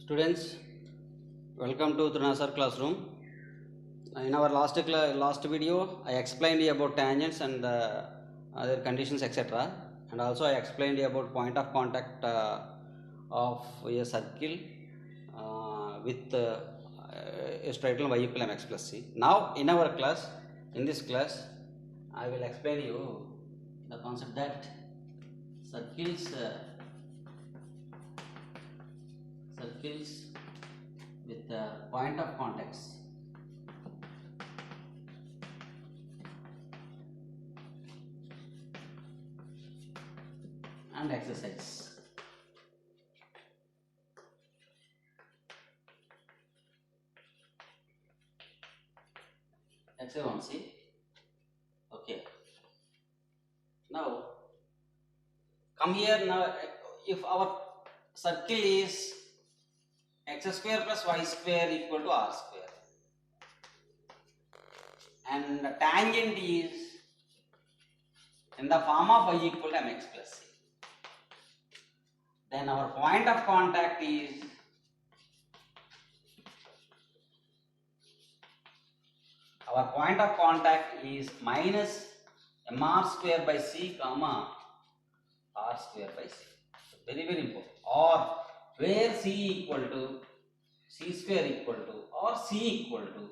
Students, welcome to Trunasar classroom. In our last video, I explained you about tangents and other conditions, etc. And also I explained you about point of contact of a circle with a straight line y equal mx plus c. Now, in this class, I will explain you the concept that circles with the point of contacts and exercise. Exercise 1, see? Okay. Now, come here now. If our circle is x square plus y square equal to r square, and the tangent is in the form of y equal to mx plus c, then our point of contact is minus mr square by c comma r square by c. So very important. Or where c equal to c square equal to or c equal to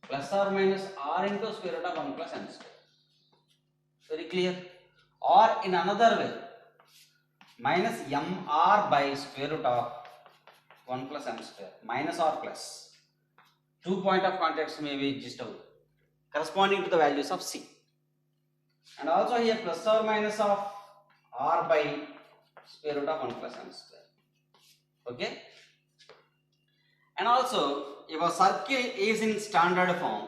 plus or minus r into square root of 1 plus m square. Very clear? Or in another way, minus mr by square root of 1 plus m square minus or plus. 2 point of contacts may be just out corresponding to the values of c. And also here plus or minus of r by square root of 1 plus m square. Okay? And also, if a circle is in standard form,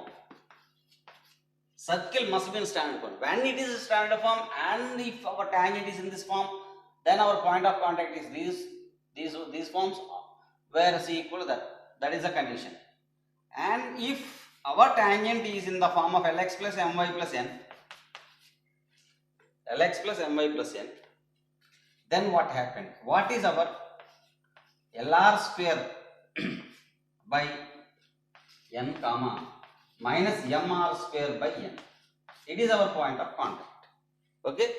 circle must be in standard form. When it is in standard form and if our tangent is in this form, then our point of contact is these forms where c equal to that. That is the condition. And if our tangent is in the form of lx plus my plus n, then what happened? What is our lr square by n comma minus mr square by n? It is our point of contact. Okay?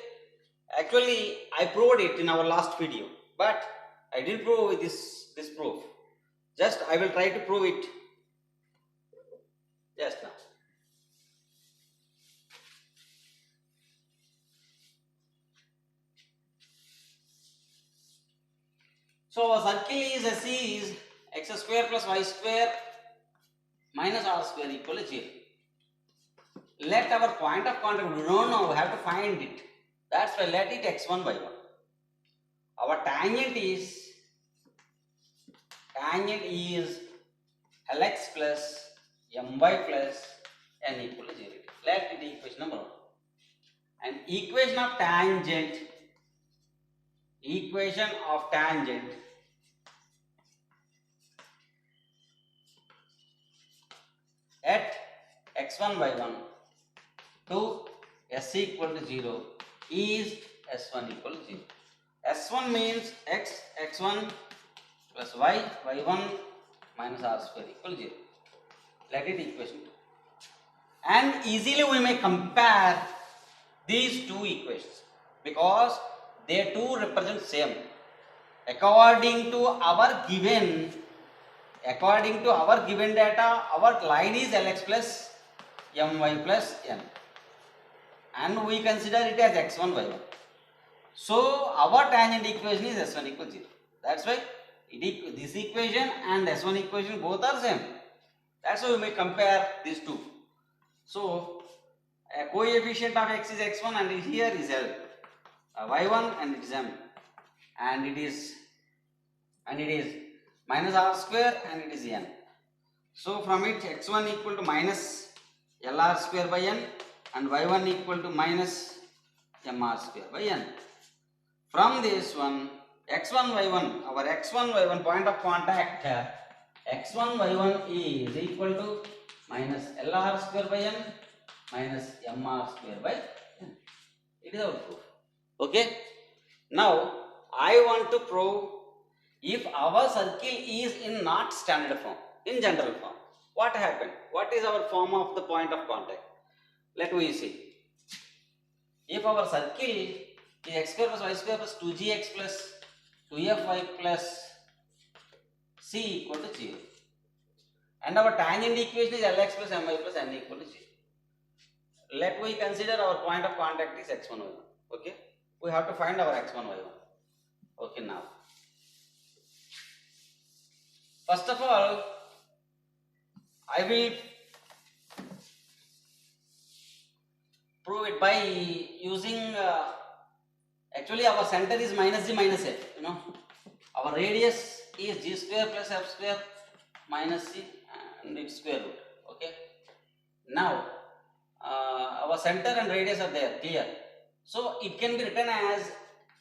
Actually, I proved it in our last video, but I didn't prove this proof. Just I will try to prove it just now. So a circle is SC is x square plus y square minus r square equal to 0. Let our point of contact, we don't know, we have to find it. That's why let it x1 y1. Our tangent is lx plus my plus n equal to 0. Let it equation number 1. And equation of tangent at x1 y1 to s equal to 0 is s1 equal to 0. S1 means x1 plus y1 minus r square equal to 0. Let it equation 2. And easily we may compare these two equations because they two represent same. According to our given data, our line is lx plus my plus n, and we consider it as x1 y1. So our tangent equation is s1 equal to 0. That's why this equation and s1 equation both are same. That's why we may compare these two. So a coefficient of x is x1 and here is L, y1 and it is m, and it is minus r square and it is n. So from it x1 equal to minus lr square by n and y1 equal to minus mr square by n. From this one x1 y1, our x1 y1 point of contact x1 y1 is equal to minus lr square by n minus mr square by n. It is our proof. Okay? Now I want to prove If our circle is in not standard form, in general form, what happened? What is our form of the point of contact? Let me see. If our circle is x square plus y square plus 2gx plus 2fy plus c equal to 0, and our tangent equation is lx plus my plus n equal to 0. Let we consider our point of contact is x1 y1. Okay, we have to find our x1 y1. Okay, now first of all I will prove it by using actually our center is minus g minus f, our radius is g square plus f square minus c and its square root. Okay, now our center and radius are there, clear. So it can be written as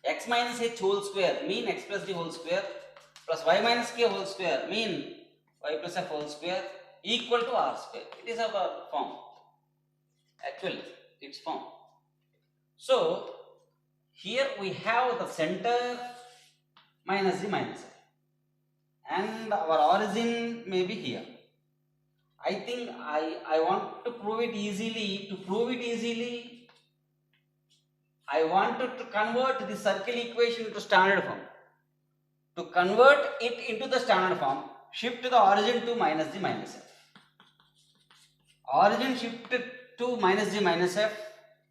x minus h whole square mean x plus d whole square plus y minus k whole square mean y plus f whole square equal to r square. It is our form, actually its form. So here we have the center minus g minus f and our origin may be here. I think I want to prove it easily. To prove it easily, I wanted to convert the circle equation into standard form. To convert it into the standard form, shift the origin to minus g minus f. Origin shifted to minus g minus f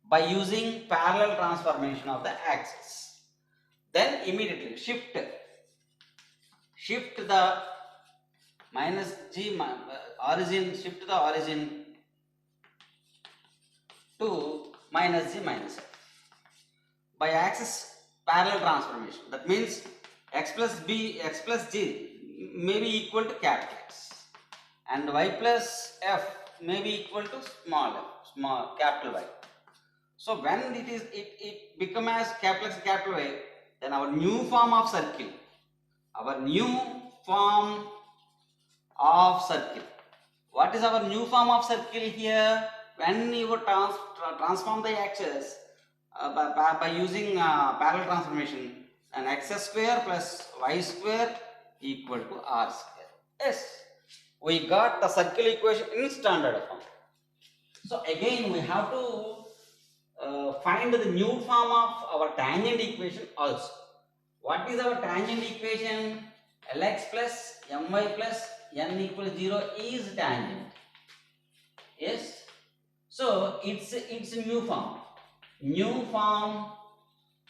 by using parallel transformation of the axis. Then immediately shift the minus g origin, shift the origin to minus g minus f by axis parallel transformation. That means x plus g may be equal to capital X and y plus f may be equal to small capital Y. So when it become as capital X capital Y, then our new form of circle, what is our new form of circle here? When you transform the axis by using parallel transformation, and x square plus y square equal to r square. Yes, we got the circle equation in standard form. So again we have to find the new form of our tangent equation also. What is our tangent equation? Lx plus my plus n equal to 0 is tangent. Yes, so it's a new form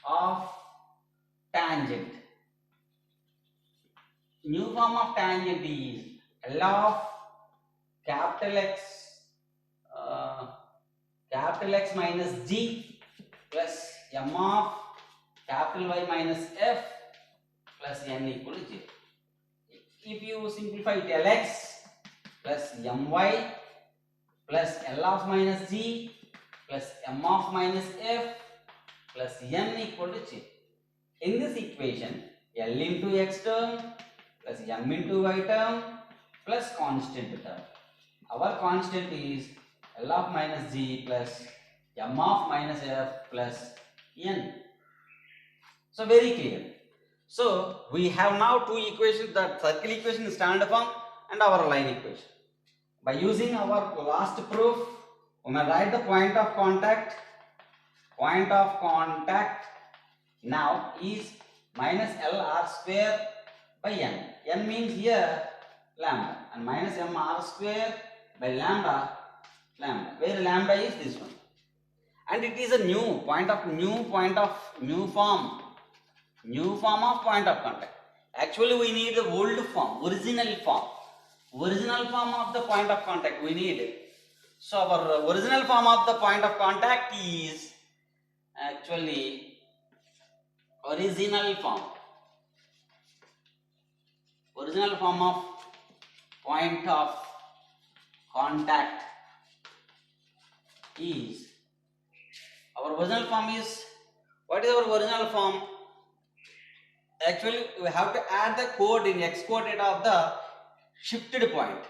of tangent. New form of tangent is L of capital X minus g plus m of capital Y minus f plus n equal to 0. If you simplify it, Lx plus my plus L of minus g plus m of minus f plus n equal to 0. In this equation, L into x term plus m into y term plus constant term. Our constant is L of minus g plus m of minus f plus n. So very clear. So we have now two equations, the circle equation in standard form and our line equation. By using our last proof, we may write the point of contact. Point of contact now is minus LR square by n. N means here lambda, and minus mr square by lambda, where lambda is this one. And it is a new form of point of contact. Actually we need the old form, original form of the point of contact we need. So our original form of the point of contact is actually original form of point of contact is, our original form is, what is our original form? Actually we have to add the coordinate, x coordinate of the shifted point,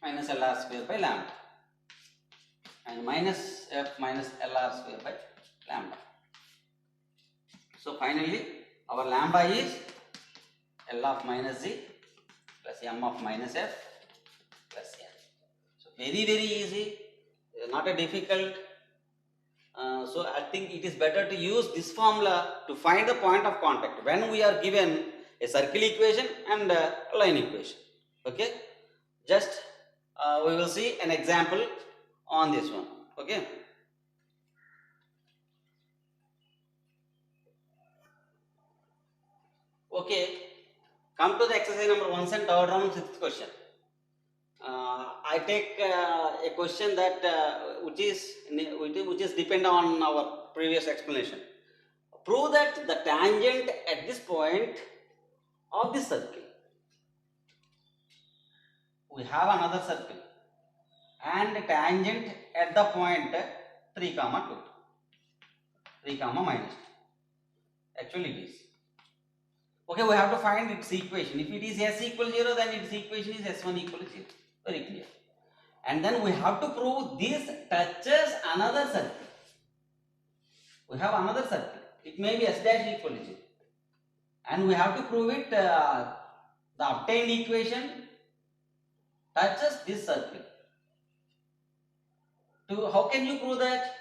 minus LR square by lambda and minus f minus LR square by lambda. So finally our lambda is L of minus Z plus M of minus F plus N. So very easy, not a difficult. So I think it is better to use this formula to find the point of contact when we are given a circle equation and a line equation. Okay, just we will see an example on this one. Okay. Okay, come to the exercise number 1 and third round, 6th question. I take a question that which is depend on our previous explanation. Prove that the tangent at this point of this circle. We have another circle and tangent at the point 3 comma 2, 3 comma minus 2. Actually it is. Okay, we have to find its equation. If it is s equal 0, then its equation is s1 equal to 0. Very clear. And then we have to prove this touches another circle. We have another circle. It may be s dash equal to 0. And we have to prove it, the obtained equation touches this circle. How can you prove that?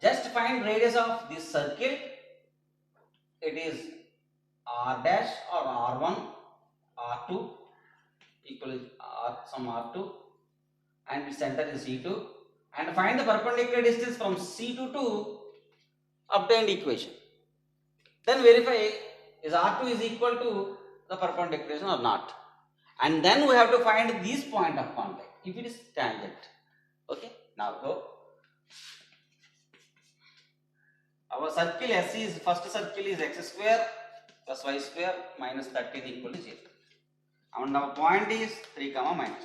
Just find radius of this circle. It is r dash or r1, r2 equal to some r2 and its center is C2, and find the perpendicular distance from C2 to obtained equation. Then verify is r2 is equal to the perpendicular or not, and then we have to find this point of contact if it is tangent. Okay, now go. Our circle S is, first circle is x square plus y square minus 13 equal to 0. And our point is 3 comma minus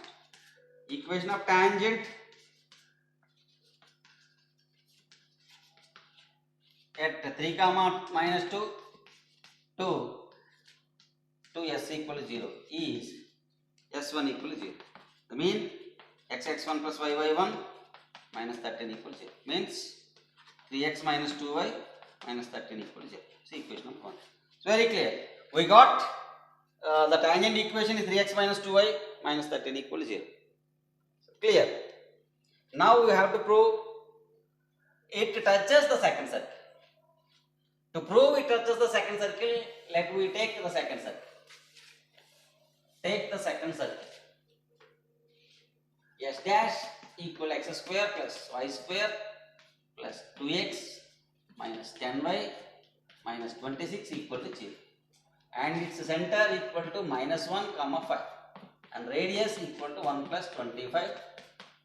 2. Equation of tangent at 3 comma minus 2 to s equal to 0 is s1 equal to 0. The mean x1 plus y1 minus 13 equal to 0 means 3x minus 2y minus 13 equal to 0. See equation of 1. It's very clear. We got the tangent equation is 3x minus 2y minus 13 equal to 0. Clear. Now we have to prove it touches the second circle. To prove it touches the second circle, let we take the second circle. Take the second circle. S dash equal x square plus y square plus 2x minus 10y minus 26 equal to 0. And its center equal to minus 1 comma 5 and radius equal to 1 plus 25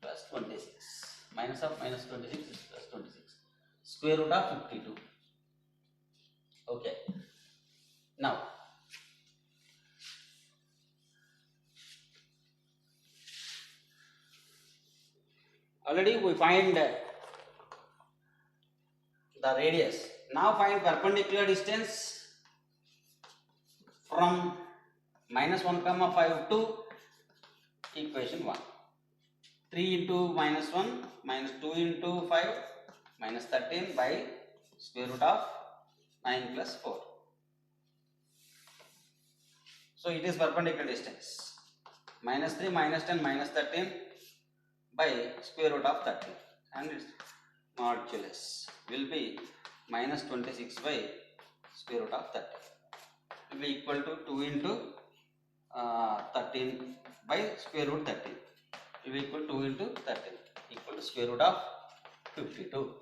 plus 26. Minus of minus 26 is plus 26. Square root of 52. Okay. Now, already we find the radius. Now find perpendicular distance from minus 1 comma 5 to equation 1. 3 into minus 1 minus 2 into 5 minus 13 by square root of 9 plus 4. So it is perpendicular distance. Minus 3 minus 10 minus 13 by square root of 13 and its modulus will be minus 26 by square root of 13. It will be equal to 2 into 13 by square root 13. It will be equal to 2 into 13 equal to square root of 52.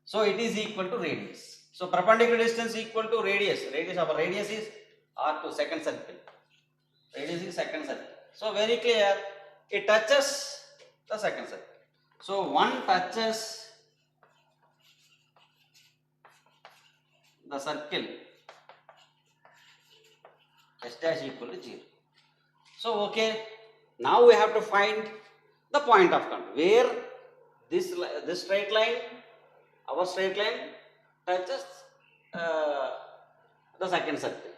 So it is equal to radius. So perpendicular distance equal to radius. Our radius is R2, second circle. Radius is second circle. So very clear, it touches the second circle. So one touches the circle S dash equal to 0. So okay, now we have to find the point of contact where this straight line, our straight line touches the second circle.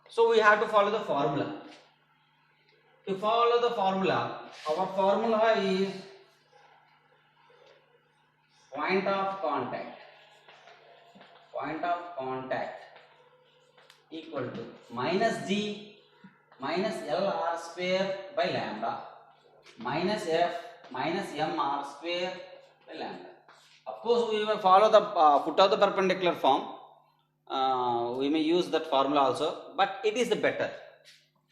So we have to follow the formula. To follow the formula, our formula is point of contact. Point of contact equal to minus G minus LR square by lambda minus F minus MR square by lambda. Of course, we may follow the foot of the perpendicular form. We may use that formula also, but it is the better.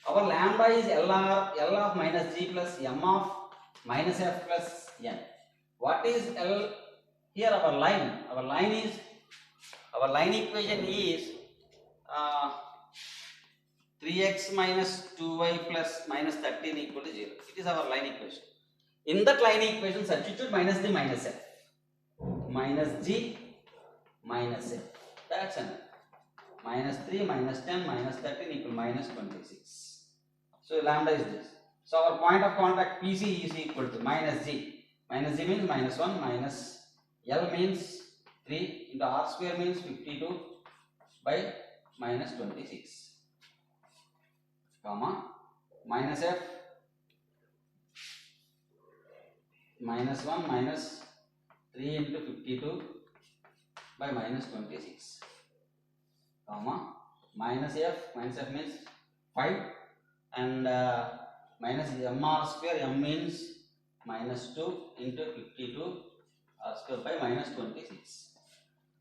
Our lambda is L of minus G plus M of minus F plus N. What is L? Here our line equation is 3x minus 2y plus minus 13 equal to 0. It is our line equation. In that line equation, substitute minus the minus F. Minus G minus F. That's enough. Minus 3 minus 10 minus 13 equal minus 26. So lambda is this. So our point of contact PC is equal to minus G. Minus G means minus 1 minus L means 3 into R square means 52 by minus 26. Comma minus F minus 1 minus 3 into 52 by minus 26. Comma minus F means 5 and minus MR square, M means minus 2 into 52 R square by minus 26.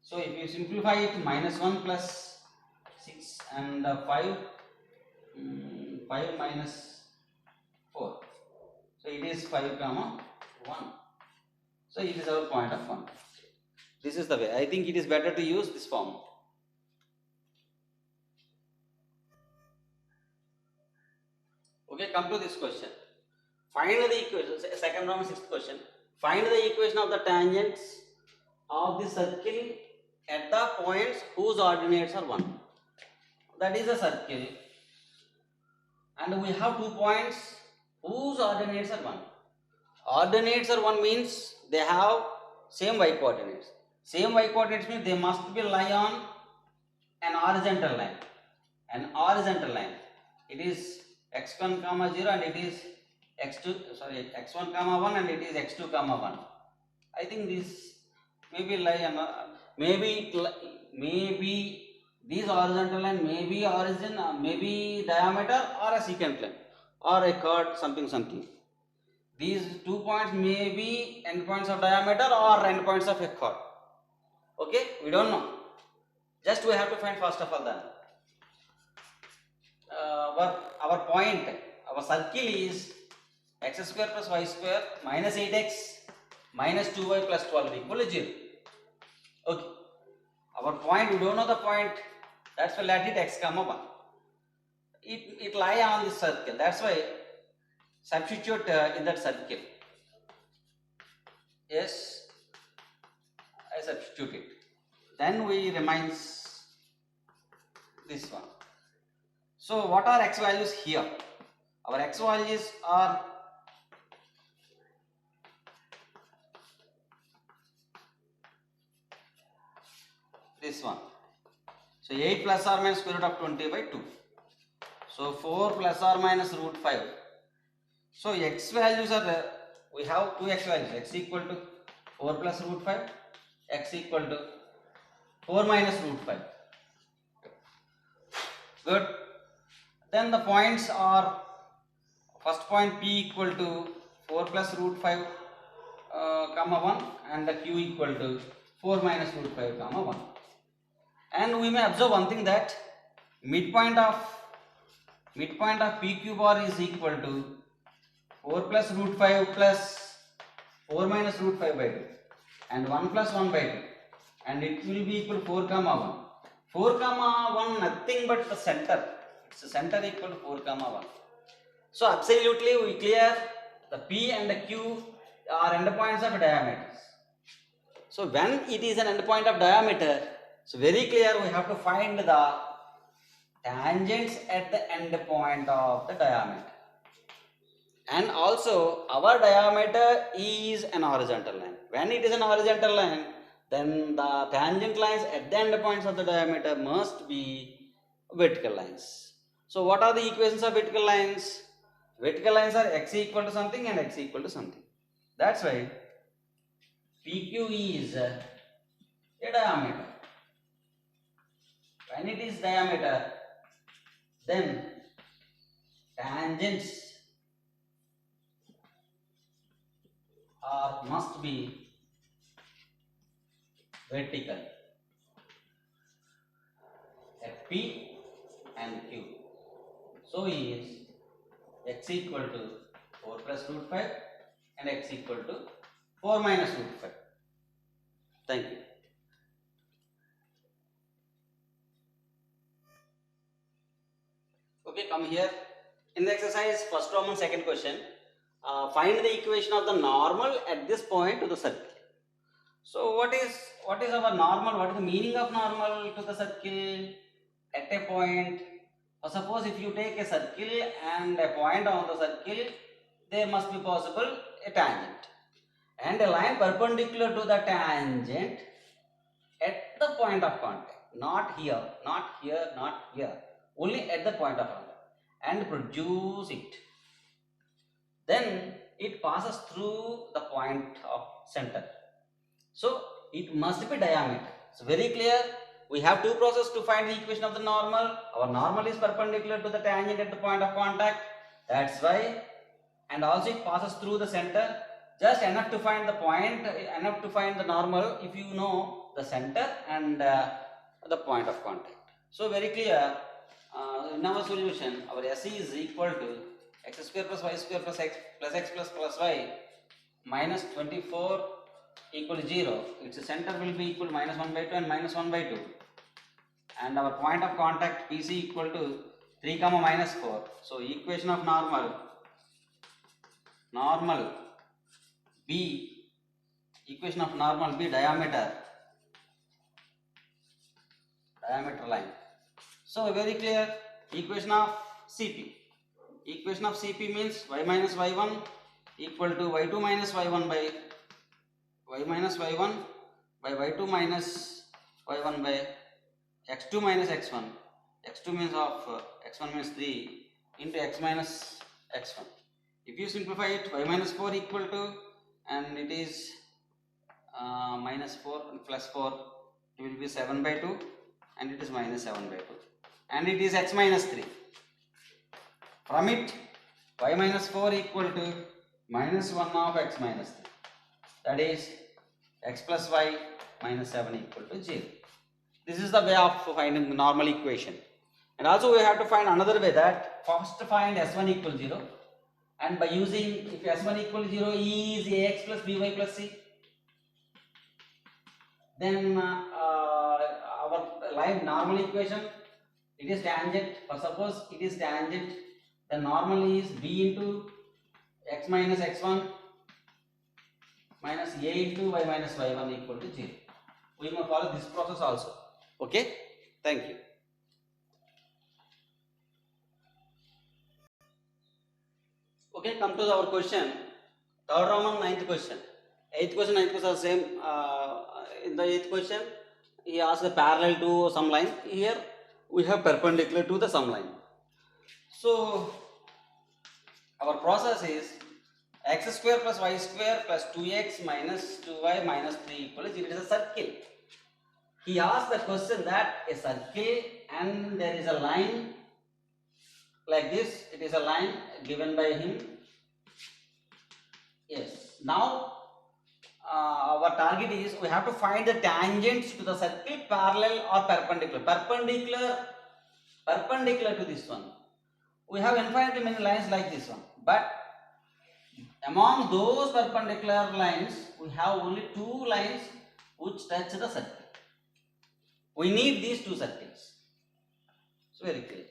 So if you simplify it, minus 1 plus 6 and 5 minus 4. So it is 5 comma 1. So it is our point of contact. This is the way. I think it is better to use this form. Okay, come to this question. Find the equation, second round, sixth question. Find the equation of the tangents of the circle at the points whose ordinates are 1. That is a circle. And we have 2 points whose ordinates are 1. Ordinates are 1 means they have same y coordinates. Same y coordinates means they must be lie on an horizontal line. An horizontal line. It is x1 comma 0 and it is x1 comma 1 and it is x2 comma 1. I think this maybe lie on maybe this horizontal line may be origin, maybe diameter or a secant line or a chord something. These 2 points may be endpoints of diameter or endpoints of a chord. Okay, we don't know. Just we have to find first of all then. Our point, our circle is x square plus y square minus 8x minus 2y plus 12 equal to 0. Okay. Our point, we don't know the point. That's why let it x comma 1. It lie on this circle. That's why substitute in that circle. Yes, I substitute it. Then we remains this one. So what are x values here? Our x values are this one. So 8 plus or minus square root of 20 by 2. So 4 plus or minus root 5. So x values are, we have 2 x values, x equal to 4 plus root 5, x equal to 4 minus root 5. Good. Then the points are, first point p equal to 4 plus root 5 comma 1 and the q equal to 4 minus root 5 comma 1. And we may observe one thing, that midpoint of PQ bar is equal to 4 plus root 5 plus 4 minus root 5 by 2 and 1 plus 1 by 2, and it will be equal to 4 comma 1. 4 comma 1 nothing but the center. It's the center equal to 4 comma 1. So absolutely we clear the P and the Q are endpoints of diameters. So when it is an endpoint of diameter, so very clear we have to find the tangents at the end point of the diameter. And also our diameter is an horizontal line. When it is an horizontal line, then the tangent lines at the end points of the diameter must be vertical lines. So what are the equations of vertical lines? Vertical lines are x equal to something and x equal to something. That's why PQ is a diameter. When it is diameter, then tangents are must be vertical at P and Q. So is x equal to 4 plus root 5 and x equal to 4 minus root 5. Thank you. Okay, come here. In the exercise, first Roman second question, find the equation of the normal at this point to the circle. So what is our normal? What is the meaning of normal to the circle at a point? Suppose if you take a circle and a point on the circle, there must be possible a tangent and a line perpendicular to the tangent at the point of contact. Not here, not here, not here. Only at the point of contact, and produce it. Then it passes through the point of center. So it must be diameter. So very clear. We have two processes to find the equation of the normal. Our normal is perpendicular to the tangent at the point of contact. That's why. And also it passes through the center. Just enough to find the point, enough to find the normal if you know the center and the point of contact. So very clear. In our solution, our SE is equal to x square plus y square plus x plus y minus 24 equal to 0. Its center will be equal to minus 1 by 2 and minus 1 by 2. And our point of contact PC equal to 3 comma minus 4. So equation of normal B, equation of normal B diameter line. So very clear. Equation of CP. Equation of CP means y minus y1 equal to y2 minus y1 by y minus y1 by y2 minus y1 by x2 minus x1. x2 means of x1 means 3 into x minus x1. If you simplify it, y minus 4 equal to, and it is minus 4 and plus 4, it will be 7 by 2 and it is minus 7 by 2. And it is x minus 3. From it, y minus 4 equal to minus 1 of x minus 3. That is x plus y minus 7 equal to 0. This is the way of finding the normal equation. And also we have to find another way, that first find S1 equal 0. And by using, if S1 equal to 0 is ax plus by plus c, then our line normal equation, it is tangent. For suppose it is tangent, the normal is b into x minus x1 minus a into y minus y1 equal to 0. We may follow this process also. Okay, thank you. Okay, come to our question. Third Roman, ninth question. Eighth question, ninth question are same. In the eighth question, he asked the parallel to some line. Here we have perpendicular to the some line. So our process is x square plus y square plus 2x minus 2y minus 3 equal to 0. It is a circle. He asked the question that a circle and there is a line like this. It is a line given by him. Yes. Now our target is we have to find the tangents to the circle parallel or perpendicular. Perpendicular to this one. We have infinitely many lines like this one, but among those perpendicular lines, we have only two lines which touch the circle. We need these two circles. So very clear.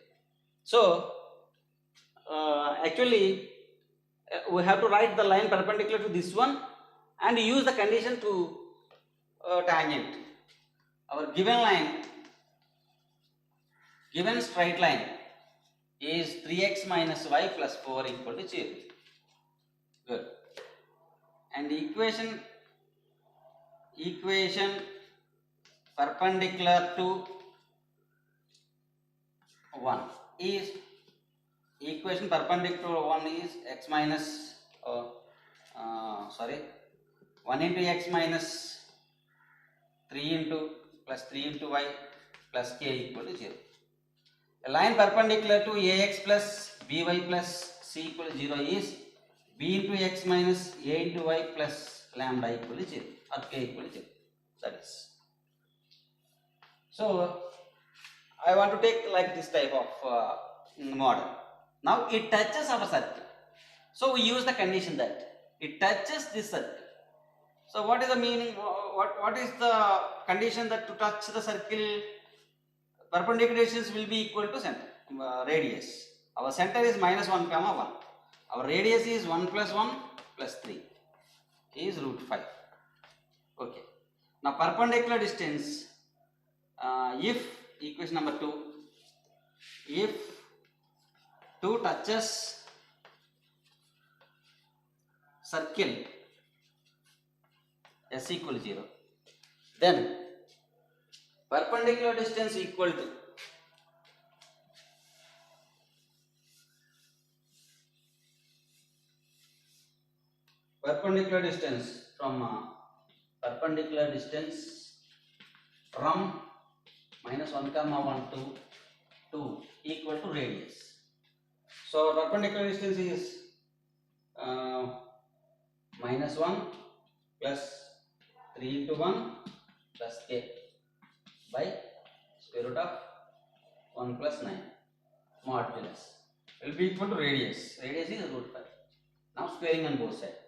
So actually we have to write the line perpendicular to this one and use the condition to tangent. Our given line, given straight line is 3x minus y plus 4 equal to 0. Good. And the equation perpendicular to 1 is, equation perpendicular to 1 is x minus 1 into x minus 3 into plus 3 into y plus k equal to 0. A line perpendicular to ax plus by plus c equal to 0 is b into x minus a into y plus lambda equal to 0 or k equal to 0. That is. So I want to take like this type of model. Now it touches our circle. So we use the condition that it touches this circle. So what is the meaning? What is the condition that to touch the circle? Perpendicular distance will be equal to center, radius. Our center is minus 1 comma 1. Our radius is 1 plus 1 plus 3 is root 5. Okay. Now perpendicular distance, if equation number 2, if 2 touches circle s equal to 0, then perpendicular distance equal to perpendicular distance from minus 1 comma 1 to 2 equal to radius. So perpendicular distance is minus 1 plus 3 into 1 plus k by square root of 1 plus 9 modulus will be equal to radius. Radius is root 5. Now squaring on both sides.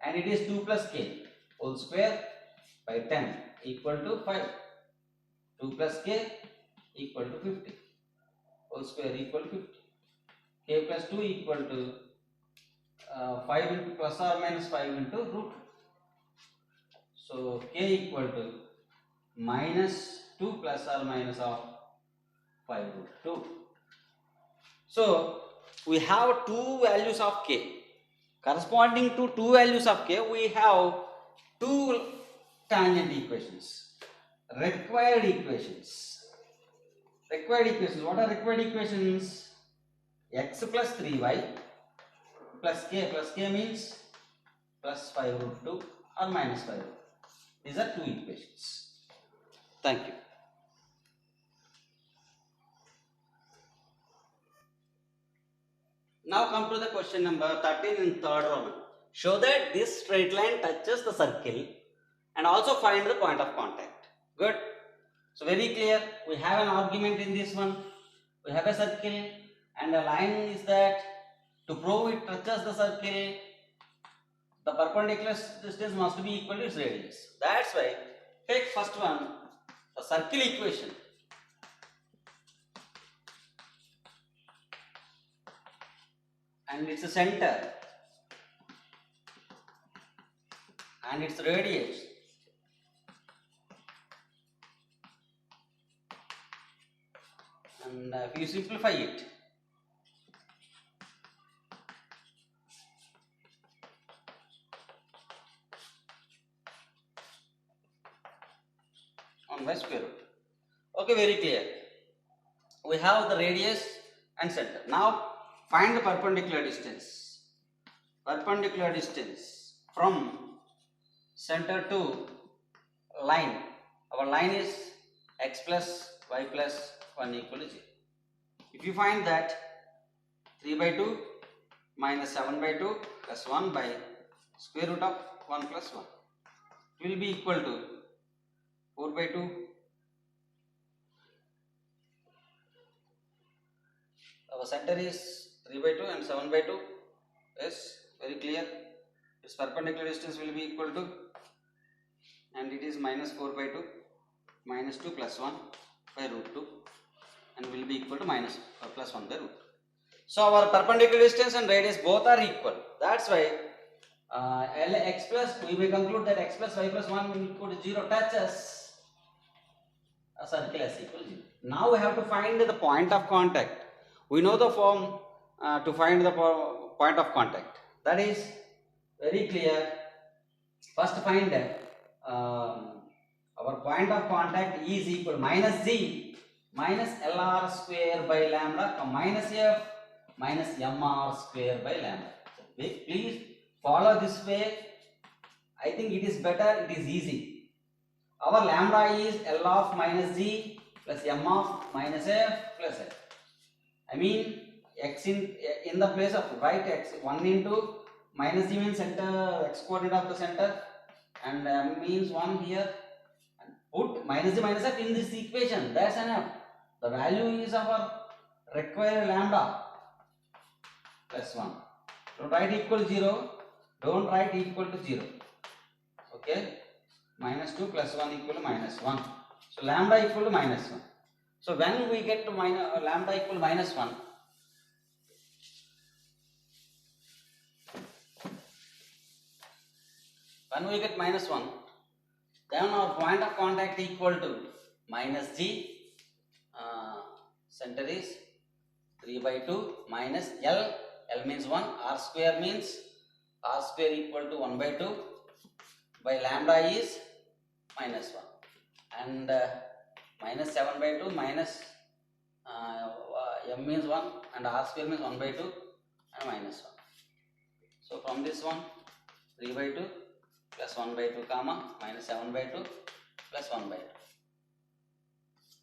And it is 2 plus k whole square by 10 equal to 5. 2 plus k equal to 50. Whole square equal to 50. K plus 2 equal to 5 into plus or minus 5 into root. So k equal to minus 2 plus or minus of 5 root 2. So we have two values of k. Corresponding to two values of k, we have two tangent equations. Required equations. What are required equations? X plus 3y plus k means plus 5 root 2 or minus 5 root 2. These are two equations. Thank you. Now come to the question number 13 in third Roman. Show that this straight line touches the circle and also find the point of contact. Good. So very clear. We have an argument in this one. We have a circle and the line is that to prove it touches the circle, the perpendicular distance must be equal to its radius. That's why take first one, the circle equation. And its center and its radius, and if you simplify it, on by square root. Okay, very clear. We have the radius and center. Now find the perpendicular distance. Perpendicular distance from center to line. Our line is x plus y plus 1 equal to 0. If you find that 3 by 2 minus 7 by 2 plus 1 by square root of 1 plus 1 will be equal to 4 by 2 our center is 3 by 2 and 7 by 2. Yes, very clear. Its perpendicular distance will be equal to, and it is minus 4 by 2 minus 2 plus 1 by root 2 and will be equal to minus plus 1 by root 2. So our perpendicular distance and radius both are equal. That's why x plus, we may conclude that x plus y plus 1 will equal to 0 touches a circle s equal to 0. Now we have to find the point of contact. We know the form to find the point of contact. That is very clear. First find our point of contact is equal to minus z minus LR square by lambda minus f minus MR square by lambda. So please follow this way. I think it is better, it is easy. Our lambda is L of minus z plus M of minus f plus f. I mean x in the place of write x 1 into minus g means center x coordinate of the center and m means 1 here and put minus g minus f in this equation. That's enough. The value is our required lambda plus 1. Don't write equal to 0. Don't write equal to 0. Okay. Minus 2 plus 1 equal to minus 1. So lambda equal to minus 1. So when we get to lambda equal to minus 1, when we get minus 1, then our point of contact equal to minus g, center is 3 by 2 minus L, L means 1, R square means R square equal to 1 by 2 by lambda is minus 1 and minus 7 by 2 minus M means 1 and R square means 1 by 2 and minus 1. So from this one 3 by 2 plus 1 by 2 comma minus 7 by 2 plus 1 by 2.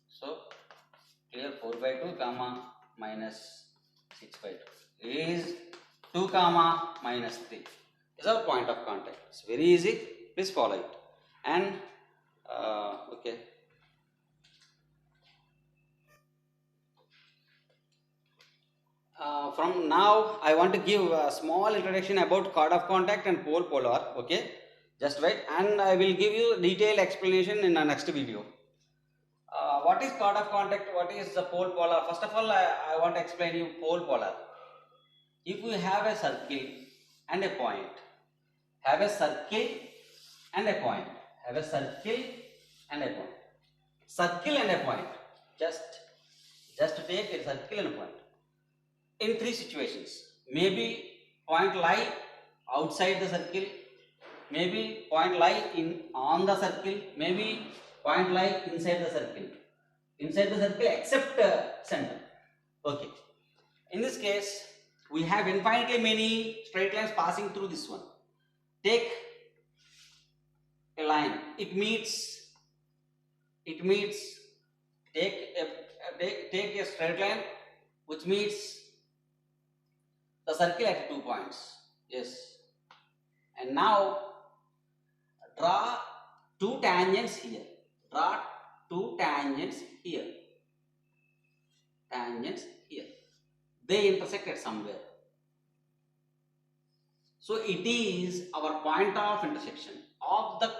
So clear 4 by 2 comma minus 6 by 2 is 2 comma minus 3 is our point of contact. It's very easy. Please follow it. And okay. From now I want to give a small introduction about chord of contact and pole polar. Okay, just wait and I will give you detailed explanation in the next video. What is chord of contact? What is the pole polar? First of all, I want to explain you pole polar. If we have a circle and a point, have a circle and a point, have a circle and a point, circle and a point, just to take a circle and a point. In 3 situations, maybe point lie outside the circle, maybe point lie on the circle, maybe point lie inside the circle except center. Okay, in this case we have infinitely many straight lines passing through this one. Take a line, it meets take a straight line which meets the circle at 2 points. Yes, and now draw 2 tangents here. Draw 2 tangents here. They intersect at somewhere. So it is our point of intersection of the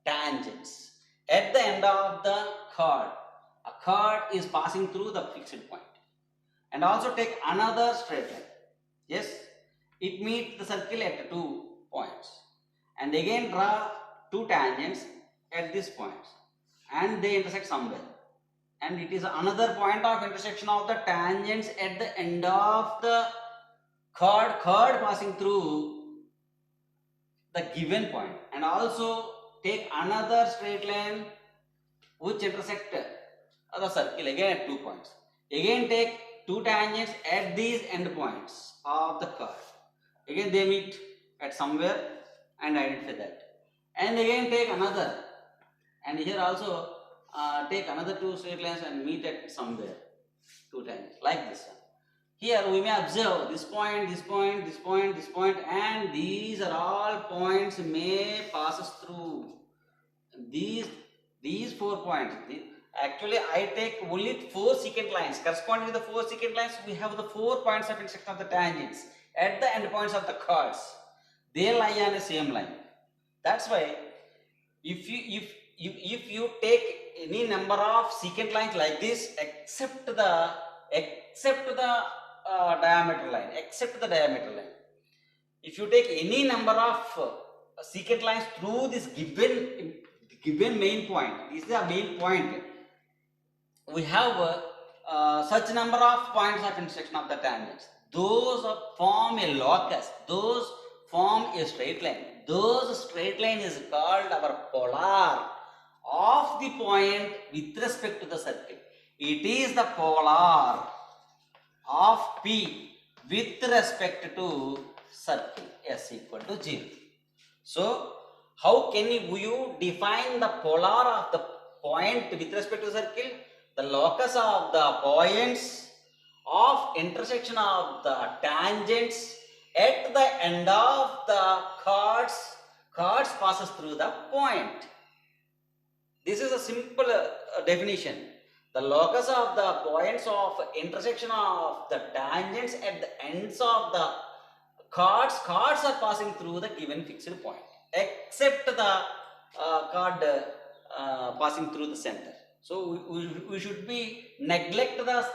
tangents at the end of the chord. A chord is passing through the fixed point. And also take another straight line. Yes, it meets the circle at 2 points. And again draw 2 tangents at these points. And they intersect somewhere. And it is another point of intersection of the tangents at the end of the chord passing through the given point. And also take another straight line which intersect the circle again at 2 points. Again take 2 tangents at these end points of the chord. Again they meet at somewhere and identify that. And again take another. And here also take another 2 straight lines and meet at somewhere 2 times like this one. Here we may observe this point, this point, this point, this point, and these are all points may passes through these 4 points. Actually I take only 4 secant lines. Corresponding to the 4 secant lines, we have the 4 points of intersection of the tangents at the end points of the chords. They lie on the same line. That's why if you take any number of secant lines like this except the diameter line, if you take any number of secant lines through this given main point, this is the main point, we have such number of points of intersection of the tangents. Those form a locus, those form a straight line. Those straight line is called our polar of the point with respect to the circle. It is the polar of P with respect to circle S equal to 0. So how can you define the polar of the point with respect to circle? The locus of the points of intersection of the tangents at the end of the chords passes through the point. This is a simple definition. The locus of the points of intersection of the tangents at the ends of the chords are passing through the given fixed point, except the chord passing through the center. So we should be neglect the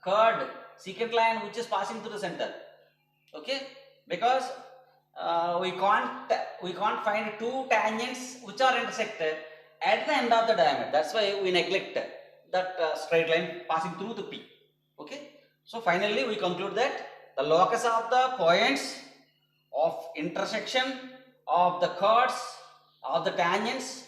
chord secant line which is passing through the center. Okay, because we can't find two tangents which are intersected at the end of the diameter. That's why we neglect that straight line passing through the P. Okay, so finally we conclude that the locus of the points of intersection of the chords of the tangents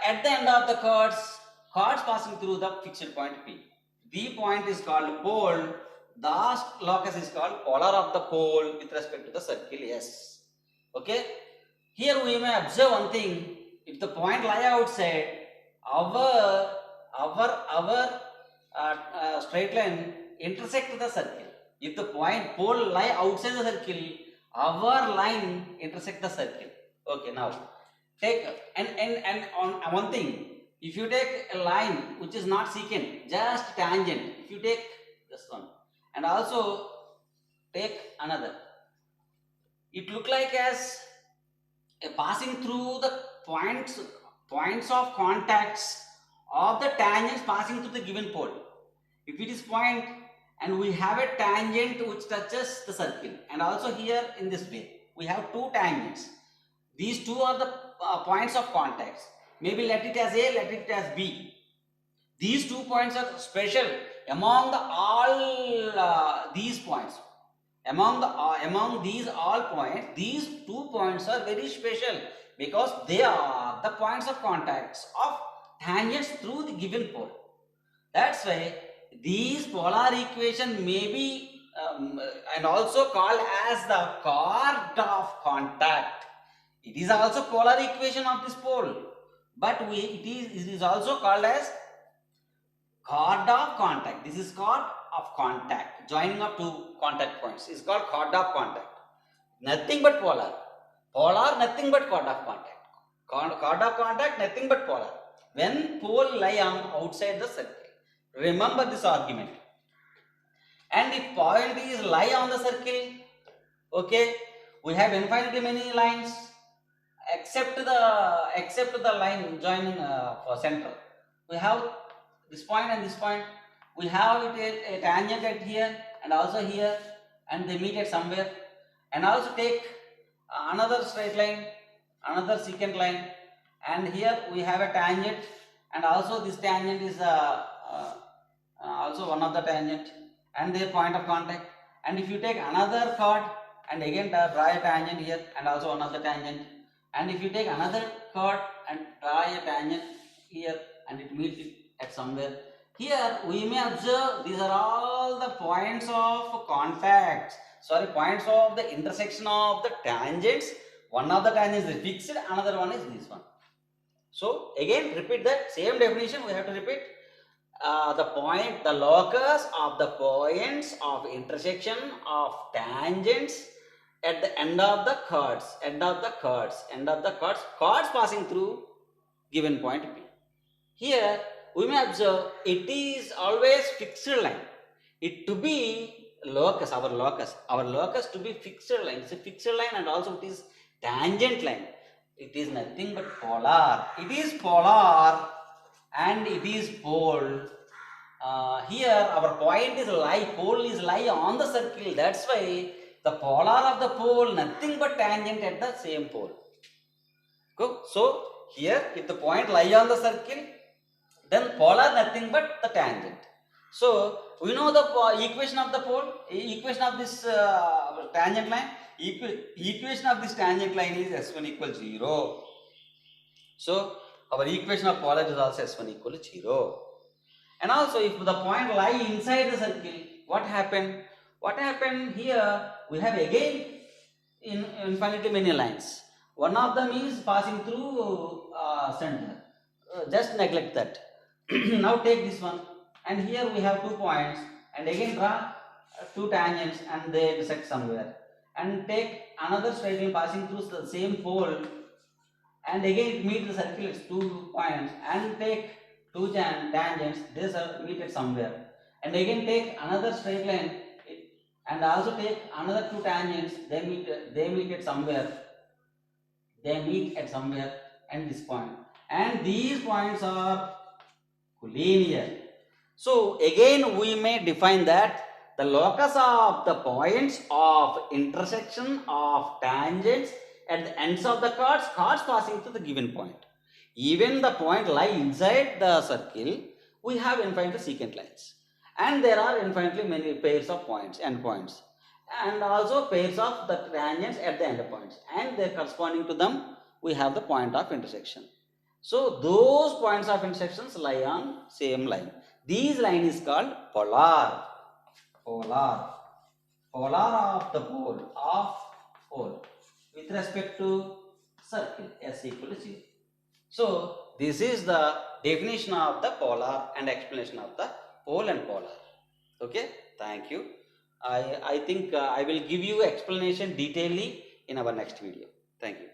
at the end of the chords passing through the fixed point P. The point is called pole. The locus is called polar of the pole with respect to the circle S. Okay. Here we may observe one thing. If the point lie outside, our straight line intersect the circle. If the point pole lie outside the circle, our line intersect the circle. Okay. Now take and on one thing. If you take a line which is not secant, just tangent. If you take this one and also take another, it look like as a passing through the points of contacts of the tangents passing through the given pole. If it is point and we have a tangent which touches the circle, and also here in this way we have two tangents. These two are the points of contacts. Maybe let it as A, let it as B. These 2 points are special among the all these points. Among these all points, these 2 points are very special because they are the points of contacts of tangents through the given pole. That's why these polar equation may be and also called as the chord of contact. It is also polar equation of this pole, but it is also called as chord of contact. This is chord of contact. Joining of two contact points is called chord of contact. Nothing but polar. Polar, nothing but chord of contact. Chord of contact, nothing but polar. When pole lie on outside the circle. Remember this argument. And if point is lie on the circle, okay, we have infinitely many lines except the line joining for central. We have this point and this point. We have it a tangent at here and also here, and they meet at somewhere. And also take another straight line, another secant line, and here we have a tangent, and also this tangent is also one of the tangent and their point of contact. And if you take another chord and again draw a tangent here and also another tangent, and if you take another chord and draw a tangent here and it meets it at somewhere, here we may observe these are all the points of contact, points of the intersection of the tangents. One of the tangents is fixed, another one is this one. So again repeat that same definition, we have to repeat. The locus of the points of intersection of tangents at the end of the chords passing through given point P. Here we may observe it is always fixed line. It to be locus, our locus to be fixed line. It's a fixed line and also it is tangent line. It is nothing but polar. It is polar and it is pole. Here our point is pole is lie on the circle. That's why the polar of the pole nothing but tangent at the same pole. Good. So here if the point lie on the circle, then polar nothing but the tangent. So we know the equation of the pole, equation of this tangent line. Equation of this tangent line is S1 equals 0. So our equation of polar is also S1 equal to 0. And also if the point lie inside the circle, what happened? What happened here? We have again in infinitely many lines. One of them is passing through center. Just neglect that. Now take this one, and here we have 2 points. and again draw two tangents and they intersect somewhere, and take another straight line passing through the same pole, and again it meets the circle at 2 points, and take two tangents, they meet at somewhere, and again take another straight line and also take another two tangents, they meet at somewhere, and this point, and these points are collinear. So again we may define that the locus of the points of intersection of tangents at the ends of the chords passing through the given point. Even the point lie inside the circle, we have infinitely secant lines, and there are infinitely many pairs of points, endpoints, and also pairs of the tangents at the endpoints, and they corresponding to them we have the point of intersection. So those points of intersections lie on same line. This line is called polar. Polar of the pole with respect to circle S equal to 0. So this is the definition of the polar and explanation of the pole and polar. Okay, thank you. I think I will give you explanation detailedly in our next video. Thank you.